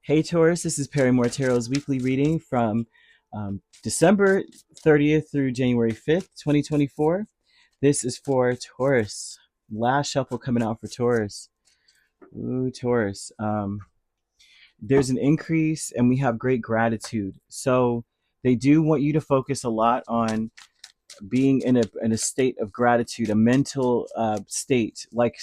Hey Taurus, this is Perrymore Tarot's weekly reading from December 30th through January 5th, 2024. This is for Taurus. Last shuffle coming out for Taurus. Ooh, Taurus. There's an increase and we have great gratitude. So they do want you to focus a lot on being in a state of gratitude, a mental state, like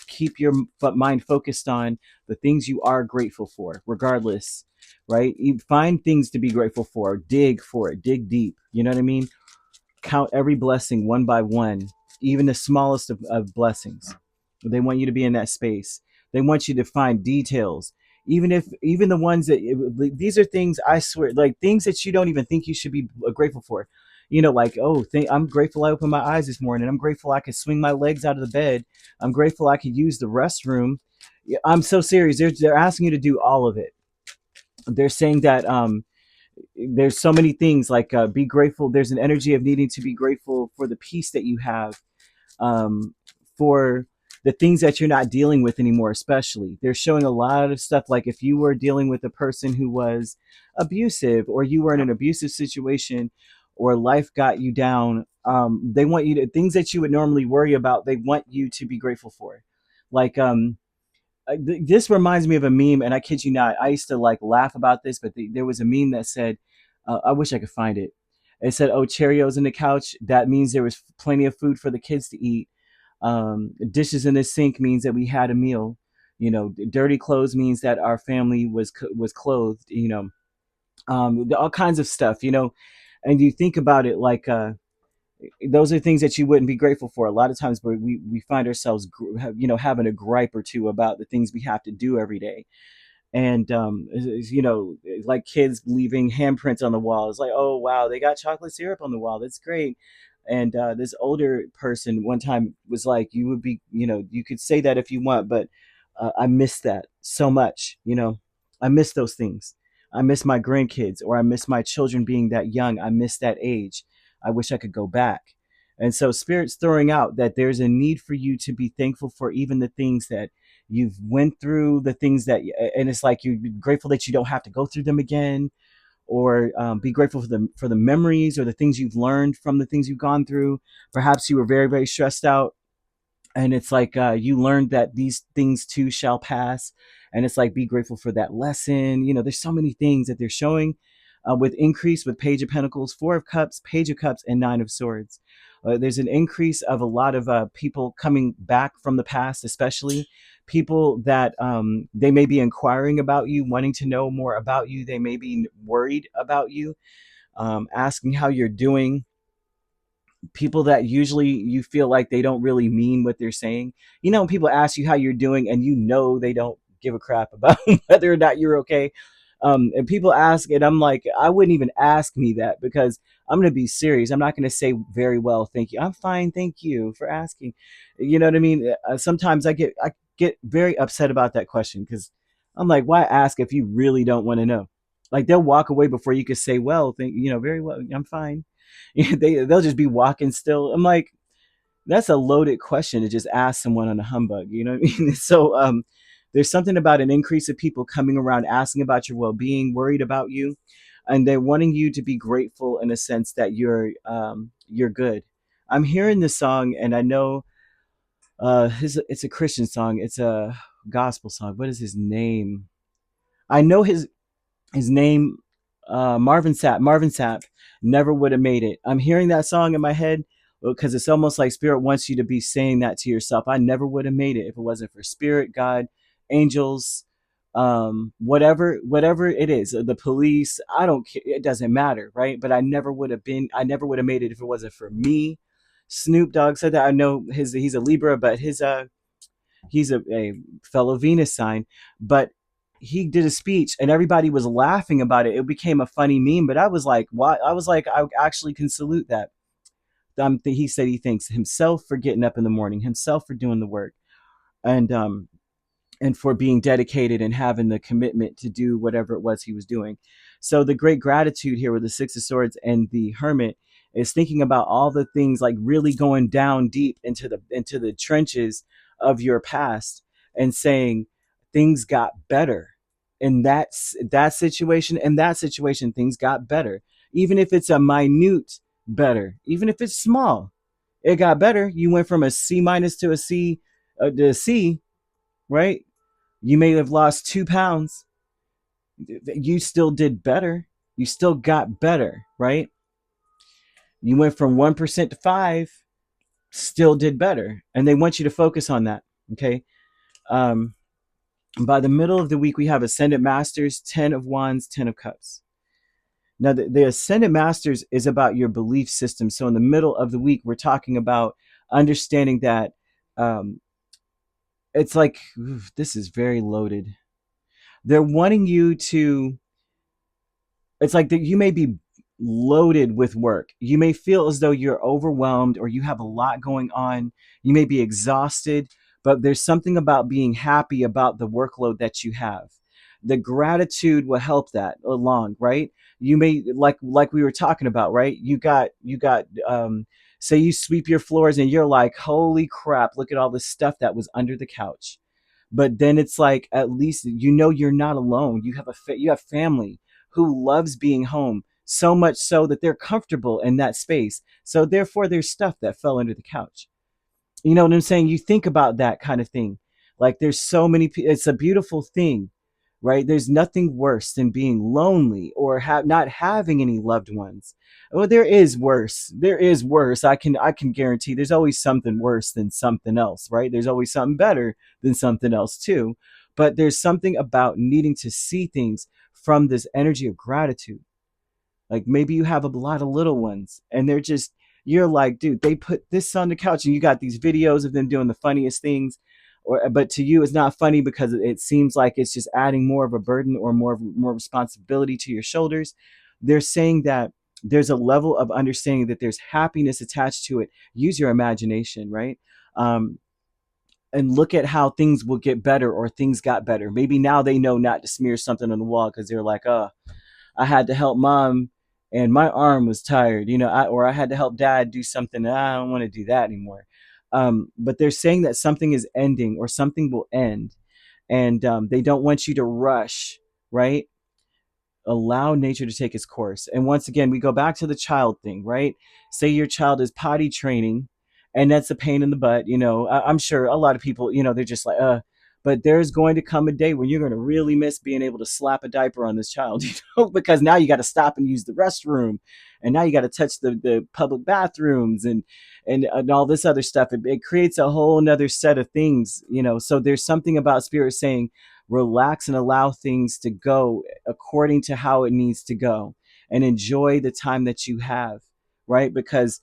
keep your mind focused on the things you are grateful for, regardless, right? You find things to be grateful for, dig for it, dig deep. You know what I mean? Count every blessing one by one, even the smallest of blessings. They want you to be in that space. They want you to find details, even the ones that these are things, I swear, like things that you don't even think you should be grateful for. Like, oh, I'm grateful I opened my eyes this morning. I'm grateful I could swing my legs out of the bed. I'm grateful I could use the restroom. Yeah, I'm so serious. They're asking you to do all of it. They're saying that there's so many things, like be grateful. There's an energy of needing to be grateful for the peace that you have, um, for the things that you're not dealing with anymore. Especially, they're showing a lot of stuff, like if you were dealing with a person who was abusive, or you were in an abusive situation, or life got you down. They want you to, things that you would normally worry about, they want you to be grateful for. Like this reminds me of a meme, and I kid you not, I used to like laugh about this, but there was a meme that said, I wish I could find it. It said, "Oh, Cheerios in the couch. That means there was plenty of food for the kids to eat. Dishes in the sink means that we had a meal. Dirty clothes means that our family was clothed. All kinds of stuff. And you think about it, like those are things that you wouldn't be grateful for. A lot of times, we find ourselves, having a gripe or two about the things we have to do every day. And like kids leaving handprints on the wall. It's like, oh wow, they got chocolate syrup on the wall, that's great. And this older person one time was like, you would be, you could say that if you want, but I miss that so much. I miss those things. I miss my grandkids, or I miss my children being that young. I miss that age. I wish I could go back. And so spirit's throwing out that there's a need for you to be thankful for even the things that you've went through, the things that, and it's like you're grateful that you don't have to go through them again, or be grateful for the memories or the things you've learned from the things you've gone through. Perhaps you were very, very stressed out, and it's like you learned that these things too shall pass, and it's like, be grateful for that lesson. There's so many things that they're showing, with increase, with Page of Pentacles, Four of Cups, Page of Cups, and Nine of Swords. There's an increase of a lot of people coming back from the past, especially people that they may be inquiring about you, wanting to know more about you. They may be worried about you, asking how you're doing. People that usually you feel like they don't really mean what they're saying. When people ask you how you're doing, and they don't give a crap about whether or not you're okay. And people ask, and I'm like, I wouldn't even ask me that, because I'm going to be serious. I'm not going to say, very well, thank you, I'm fine, thank you for asking. You know what I mean? Sometimes I get very upset about that question, because I'm like, why ask if you really don't want to know? Like, they'll walk away before you could say, well, thank very well, I'm fine. They'll just be walking still. I'm like, that's a loaded question to just ask someone on a humbug. You know what I mean? So there's something about an increase of people coming around, asking about your well-being, worried about you, and they're wanting you to be grateful in a sense that you're good. I'm hearing this song, and I know it's a Christian song. It's a gospel song. What is his name? I know his name, Marvin Sapp. Marvin Sapp, Never Would Have Made It. I'm hearing that song in my head, because it's almost like spirit wants you to be saying that to yourself. I never would have made it if it wasn't for spirit, God, angels, whatever it is, the police. I don't care. It doesn't matter, right? But I never would have made it if it wasn't for me. Snoop Dogg said that. I know he's a Libra, but he's a fellow Venus sign, but he did a speech and everybody was laughing about it. It became a funny meme, but I was like, why? I was like, I actually can salute that. He said he thanks himself for getting up in the morning, himself for doing the work, and for being dedicated and having the commitment to do whatever it was he was doing. So the great gratitude here with the Six of Swords and the Hermit is thinking about all the things, like really going down deep into the trenches of your past, and saying things got better. in that situation and that situation, things got better. Even if it's a minute better, even if it's small, it got better. You went from a C minus to a C, to a C, right? You may have lost 2 pounds. You still did better. You still got better, right? You went from 1% to 5, still did better. And they want you to focus on that. Okay. Um, by the middle of the week, we have Ascendant Masters, 10 of Wands, 10 of Cups. Now, the Ascendant Masters is about your belief system. So in the middle of the week, we're talking about understanding that um, it's like, oof, this is very loaded. They're wanting you to, it's like that you may be loaded with work. You may feel as though you're overwhelmed or you have a lot going on. You may be exhausted, but there's something about being happy about the workload that you have. The gratitude will help that along, right? You may, like we were talking about, right? You got say you sweep your floors and you're like, holy crap, look at all this stuff that was under the couch. But then it's like, at least you know you're not alone. You have you have family who loves being home, so much so that they're comfortable in that space. So therefore there's stuff that fell under the couch. You know what I'm saying? You think about that kind of thing. Like there's so many it's a beautiful thing, right? There's nothing worse than being lonely or not having any loved ones. Well, there is worse. There is worse. I can guarantee there's always something worse than something else, right? There's always something better than something else too. But there's something about needing to see things from this energy of gratitude. Like maybe you have a lot of little ones and they're just, you're like, dude, they put this on the couch and you got these videos of them doing the funniest things. But to you, it's not funny because it seems like it's just adding more of a burden or more responsibility to your shoulders. They're saying that there's a level of understanding that there's happiness attached to it. Use your imagination, right? Um, and look at how things will get better or things got better. Maybe now they know not to smear something on the wall because they're like, oh, I had to help mom and my arm was tired, or I had to help dad do something. And I don't want to do that anymore. But they're saying that something is ending or something will end. And they don't want you to rush, right? Allow nature to take its course. And once again, we go back to the child thing, right? Say your child is potty training and that's a pain in the butt. I'm sure a lot of people, they're just like, but there's going to come a day when you're going to really miss being able to slap a diaper on this child, because now you got to stop and use the restroom. And now you got to touch the public bathrooms and all this other stuff. It creates a whole nother set of things, so there's something about spirit saying, relax and allow things to go according to how it needs to go and enjoy the time that you have, right? Because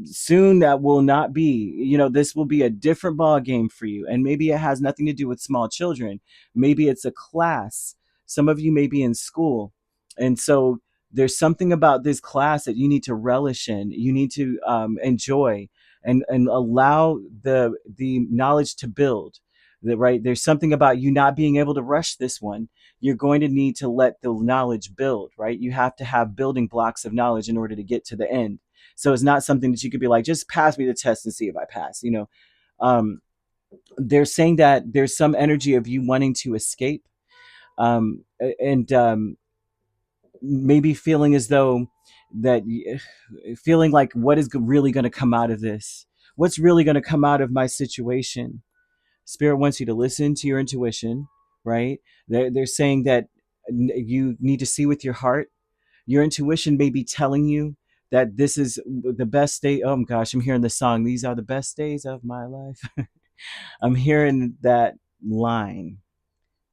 soon that will not be, this will be a different ball game for you. And maybe it has nothing to do with small children. Maybe it's a class. Some of you may be in school. And so there's something about this class that you need to relish in. You need to enjoy and allow the knowledge to build. Right? There's something about you not being able to rush this one. You're going to need to let the knowledge build, right? You have to have building blocks of knowledge in order to get to the end. So it's not something that you could be like, just pass me the test and see if I pass. Um, they're saying that there's some energy of you wanting to escape, and maybe feeling as though that feeling like, what is really going to come out of this? What's really going to come out of my situation? Spirit wants you to listen to your intuition, right? They're saying that you need to see with your heart. Your intuition may be telling you that this is the best day. Oh my gosh, I'm hearing the song. These are the best days of my life. I'm hearing that line.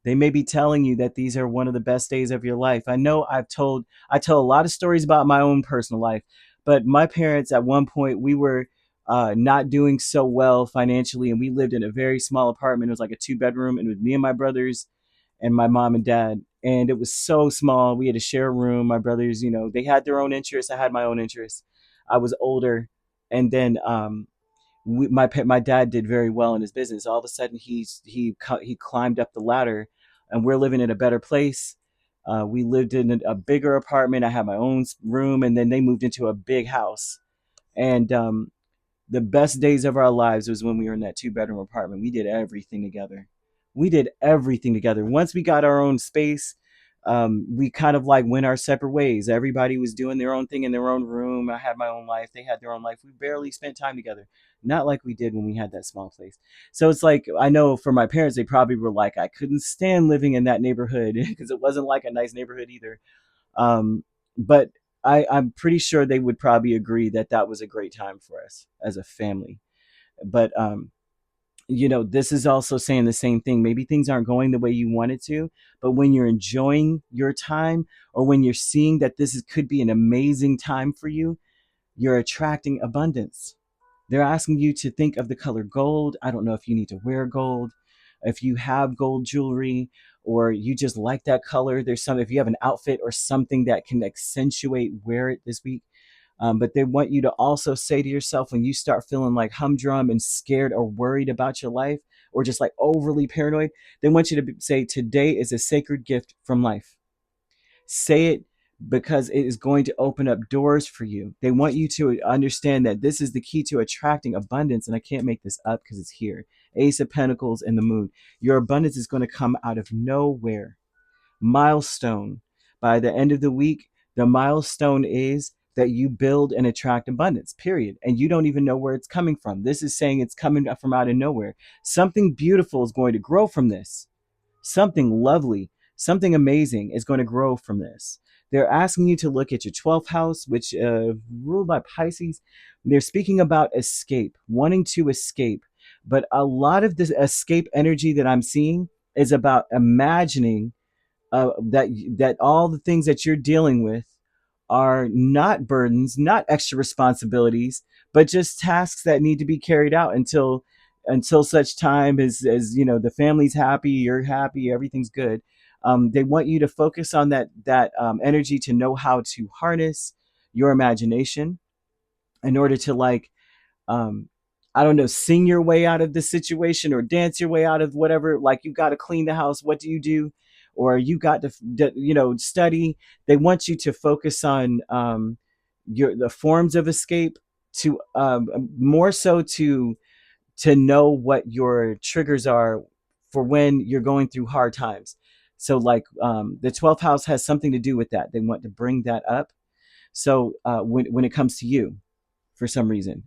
They may be telling you that these are one of the best days of your life. I know I tell a lot of stories about my own personal life, but my parents at one point, we were not doing so well financially, and we lived in a very small apartment. It was like a 2 bedroom, and it was me and my brothers and my mom and dad. And it was so small. We had to share a room. My brothers, they had their own interests. I had my own interests. I was older. And then my dad did very well in his business. All of a sudden, he climbed up the ladder, and we're living in a better place. We lived in a bigger apartment. I had my own room, and then they moved into a big house. And the best days of our lives was when we were in that 2 bedroom apartment. We did everything together. We did everything together. Once we got our own space, we kind of like went our separate ways. Everybody was doing their own thing in their own room. I had my own life. They had their own life. We barely spent time together. Not like we did when we had that small place. So it's like, I know for my parents, they probably were like, I couldn't stand living in that neighborhood because it wasn't like a nice neighborhood either. But I'm pretty sure they would probably agree that that was a great time for us as a family. But this is also saying the same thing. Maybe things aren't going the way you wanted to, but when you're enjoying your time, or when you're seeing that could be an amazing time for you, you're attracting abundance. They're asking you to think of the color gold. I don't know if you need to wear gold, if you have gold jewelry, or you just like that color. If you have an outfit or something that can accentuate, wear it this week. But they want you to also say to yourself, when you start feeling like humdrum and scared or worried about your life, or just like overly paranoid, they want you to say, today is a sacred gift from life. Say it, because it is going to open up doors for you. They want you to understand that this is the key to attracting abundance. And I can't make this up because it's here. Ace of Pentacles and the Moon. Your abundance is going to come out of nowhere. Milestone. By the end of the week, the milestone is that you build and attract abundance, period. And you don't even know where it's coming from. This is saying it's coming from out of nowhere. Something beautiful is going to grow from this. Something lovely, something amazing is going to grow from this. They're asking you to look at your 12th house, which ruled by Pisces. They're speaking about escape, wanting to escape. But a lot of this escape energy that I'm seeing is about imagining that all the things that you're dealing with are not burdens, not extra responsibilities, but just tasks that need to be carried out until such time as the family's happy, you're happy, everything's good. They want you to focus on that energy, to know how to harness your imagination in order to, like, um, I don't know, sing your way out of the situation or dance your way out of whatever. Like, you got to clean the house. What do you do? Or you got to, study. They want you to focus on the forms of escape, to more so to know what your triggers are for when you're going through hard times. So, like, the 12th house has something to do with that. They want to bring that up. So when it comes to you, for some reason.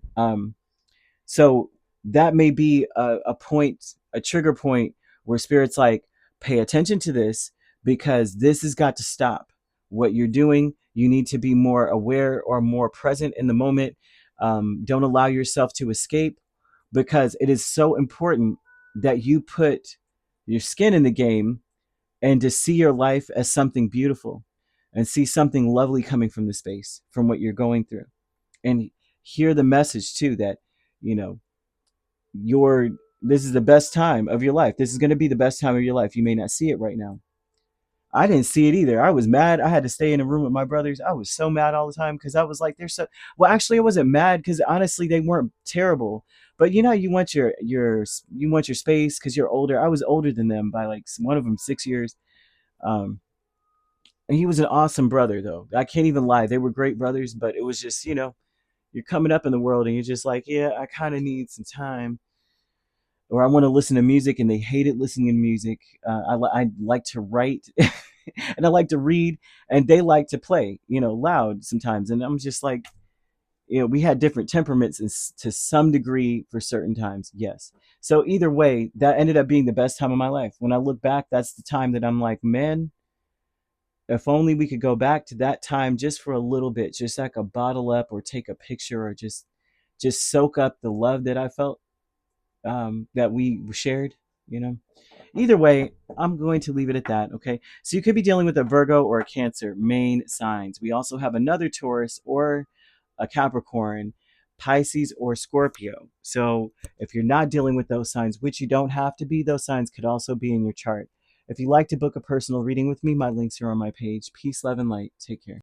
So that may be a point, a trigger point, where spirit's like, pay attention to this, because this has got to stop. What you're doing, you need to be more aware or more present in the moment. Don't allow yourself to escape, because it is so important that you put your skin in the game, and to see your life as something beautiful, and see something lovely coming from the space, from what you're going through. And hear the message too, that you know your this is the best time of your life. This is going to be the best time of your life. You may not see it right now. I didn't see it either. I was mad. I had to stay in a room with my brothers. I was so mad all the time, because I was like, they're so well. Actually, I wasn't mad, because honestly, they weren't terrible. But you want you want your space, because you're older. I was older than them by, like, one of them 6 years. Um, and he was an awesome brother, though. I can't even lie. They were great brothers, but it was just, you're coming up in the world, and you're just like, yeah, I kind of need some time, or I want to listen to music, and they hated listening to music. I like to write, and I like to read, and they like to play, loud sometimes. And I'm just like, we had different temperaments to some degree for certain times. Yes. So either way, that ended up being the best time of my life. When I look back, that's the time that I'm like, man, if only we could go back to that time just for a little bit, just like a bottle up, or take a picture, or just soak up the love that I felt, that we shared, you know. Either way, I'm going to leave it at that. Okay. So you could be dealing with a Virgo or a Cancer main signs. We also have another Taurus or a Capricorn, Pisces or Scorpio. So if you're not dealing with those signs, which you don't have to be, those signs could also be in your chart. If you'd like to book a personal reading with me, my links are on my page. Peace, love, and light. Take care.